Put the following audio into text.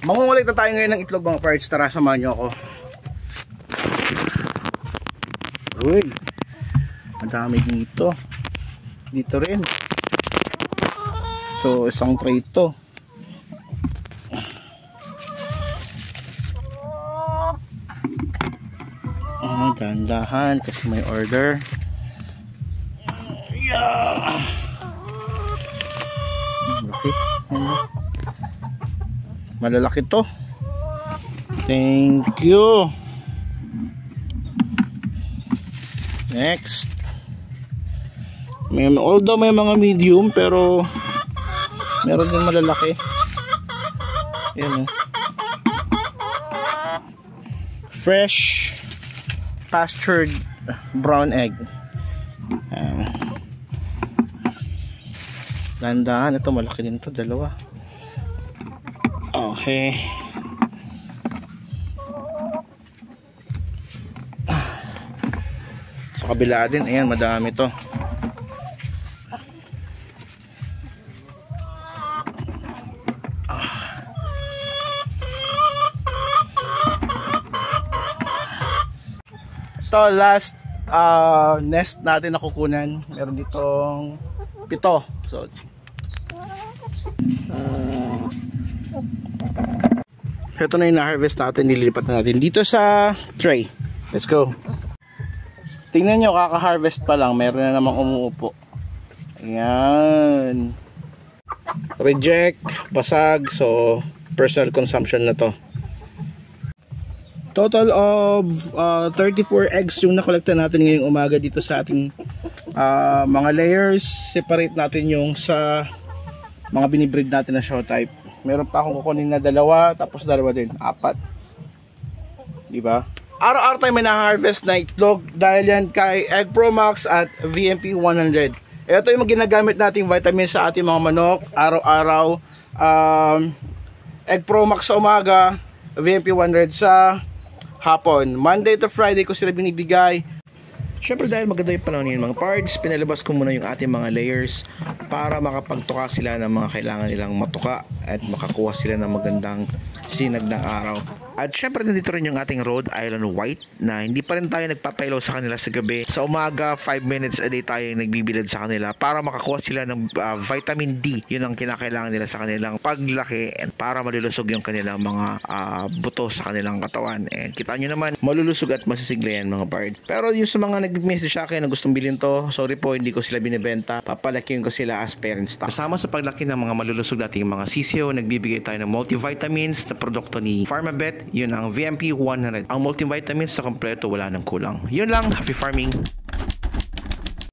Mangungulit na tayo ngayon ng itlog mga parts. Tara, samahan nyo ako. Uy, madami dito. Dito rin. So isang tray ito. Dahan-dahan kasi may order. Yeah. Malalaki to. Thank you. Next. Although may mga medium pero meron din malalaki. Yan. Fresh pastured brown egg. Dandahan, ito malaki din to, dalawa. Okay. Sa kabila din, ayan, madami to. Ito last nest natin na kukunan. Meron ditong 7. So ito na yung na-harvest natin. Nililipat na natin dito sa tray. Let's go. Tingnan nyo, kaka-harvest pa lang, meron na namang umuupo. Ayan. Reject, basag. So personal consumption na to. Total of 34 eggs yung nakolekta natin ngayong umaga dito sa ating mga layers. Separate natin yung sa mga binibreed natin na show type. Meron pa akong kukunin na 2, tapos 2 din, 4. Diba? Araw-araw tayo may na-harvest na itlog dahil yan kay Egg Pro Max at VMP 100. Ito yung ginagamit nating vitamins sa ating mga manok araw-araw. Egg Pro Max sa umaga, VMP 100 sa hapon. Monday to Friday ko sila binibigay. Syempre dahil maganda yung panahon yun mga parts, pinalabas ko muna yung ating mga layers para makapagtuka sila ng mga kailangan nilang matuka at makakuha sila ng magandang sinag ng araw. At syempre nandito rin yung ating Rhode Island White na hindi pa rin tayo nagpapailaw sa kanila sa gabi. Sa umaga, 5 minutes a day tayo nagbibilad sa kanila para makakuha sila ng vitamin D. Yun ang kinakailangan nila sa kanilang paglaki and para malulusog yung kanilang mga buto sa kanilang katawan. And kita nyo naman, malulusog at masisigla yan mga parts. Pero yung sa mga nag-message sa akin na gustong bilhin to, sorry po, hindi ko sila binibenta. Papalakihin ko sila as parent stock. Kasama sa paglaki ng mga malulusog nating mga sisyo, nagbibigay tayo ng multivitamins na produkto ni Pharmabet. Yun ang VMP 100. Ang multivitamins sa kompleto, wala nang kulang. Yun lang, happy farming!